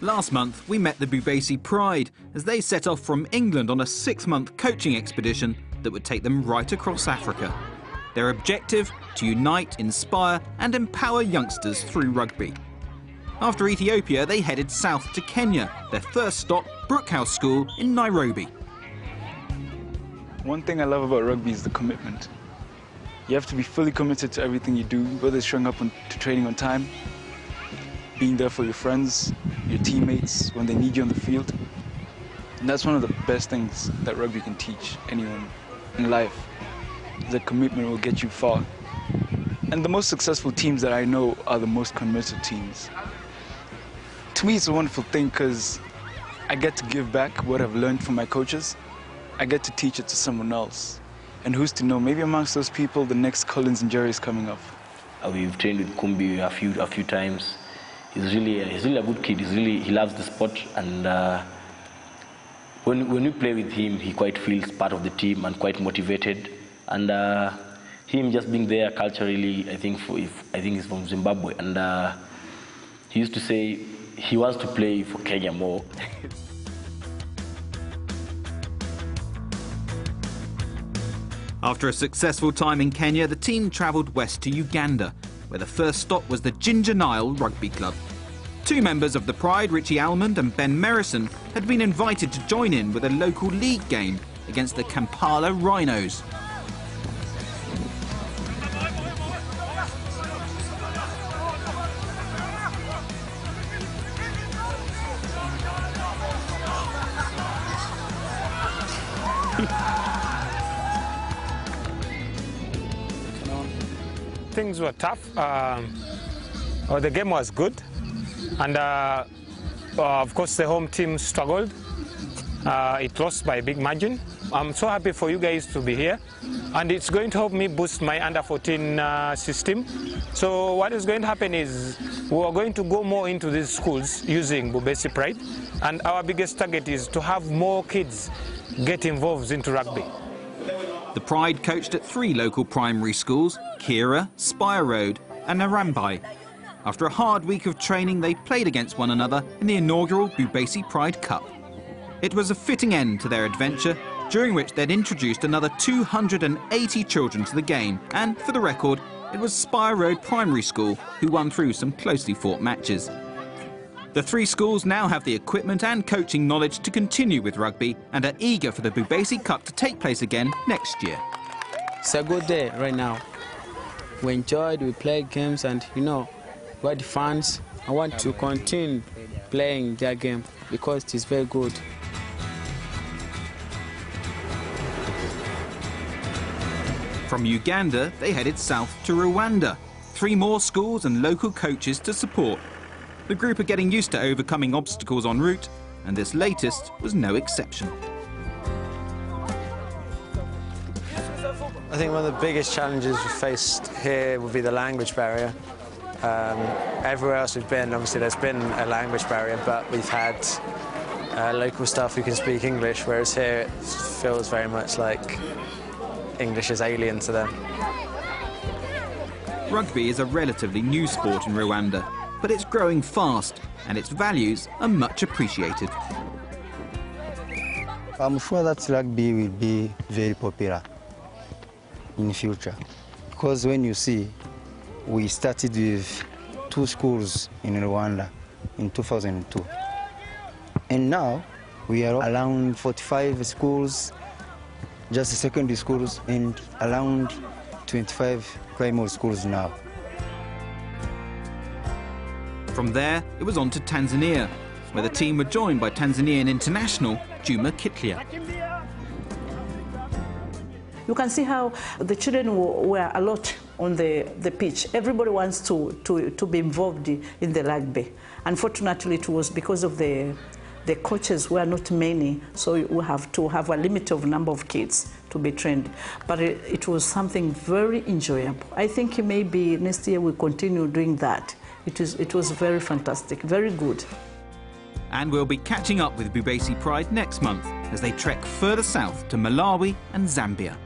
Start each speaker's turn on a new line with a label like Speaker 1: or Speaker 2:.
Speaker 1: Last month, we met the Bhubesi Pride as they set off from England on a 6-month coaching expedition that would take them right across Africa. Their objective? To unite, inspire and empower youngsters through rugby. After Ethiopia, they headed south to Kenya, their first stop, Brookhouse School in Nairobi.
Speaker 2: One thing I love about rugby is the commitment. You have to be fully committed to everything you do, whether it's showing up to training on time, being there for your friends, your teammates when they need you on the field. And that's one of the best things that rugby can teach anyone in life. The commitment will get you far. And the most successful teams that I know are the most committed teams. To me, it's a wonderful thing because I get to give back what I've learned from my coaches. I get to teach it to someone else. And who's to know, maybe amongst those people, the next Collins and Jerry is coming up.
Speaker 3: We've trained with Kumbi a few times. He's really a good kid. He loves the sport, and when we play with him, he quite feels part of the team and quite motivated. And him just being there culturally, I think he's from Zimbabwe, and he used to say he wants to play for Kenya more.
Speaker 1: After a successful time in Kenya, the team travelled west to Uganda, where the first stop was the Ginger Nile Rugby Club. 2 members of the Pride, Richie Almond and Ben Merrison, had been invited to join in with a local league game against the Kampala Rhinos.
Speaker 4: Things were tough. The game was good, and of course the home team struggled. It lost by a big margin. I'm so happy for you guys to be here, and it's going to help me boost my under-14 system. So what is going to happen is we are going to go more into these schools using Bhubesi Pride, and our biggest target is to have more kids get involved into rugby.
Speaker 1: The Pride coached at 3 local primary schools, Kira, Spire Road and Narambai. After a hard week of training, they played against one another in the inaugural Bhubesi Pride Cup. It was a fitting end to their adventure, during which they'd introduced another 280 children to the game. And for the record, it was Spire Road Primary School who won through some closely fought matches. The 3 schools now have the equipment and coaching knowledge to continue with rugby and are eager for the Bhubesi Cup to take place again next year.
Speaker 5: It's a good day right now. We enjoyed, we played games, and we had fans. I want to continue playing their game because it is very good.
Speaker 1: From Uganda, they headed south to Rwanda. 3 more schools and local coaches to support. The group are getting used to overcoming obstacles en route, and this latest was no exception.
Speaker 6: I think one of the biggest challenges we faced here would be the language barrier. Everywhere else we've been, obviously there's been a language barrier, but we've had local staff who can speak English, whereas here it feels very much like English is alien to them.
Speaker 1: Rugby is a relatively new sport in Rwanda, but it's growing fast and its values are much appreciated.
Speaker 7: I'm sure that rugby will be very popular in the future, because when you see, we started with 2 schools in Rwanda in 2002, and now we are around 45 schools, just secondary schools, and around 25 primary schools now.
Speaker 1: From there, it was on to Tanzania, where the team were joined by Tanzanian international Juma Kitlia.
Speaker 8: You can see how the children were a lot on the pitch. Everybody wants to be involved in the rugby. Unfortunately, it was because of the coaches were not many, so we have to have a limit of number of kids to be trained. But it was something very enjoyable. I think maybe next year we'll continue doing that. It was very fantastic, very good.
Speaker 1: And we'll be catching up with Bhubesi Pride next month as they trek further south to Malawi and Zambia.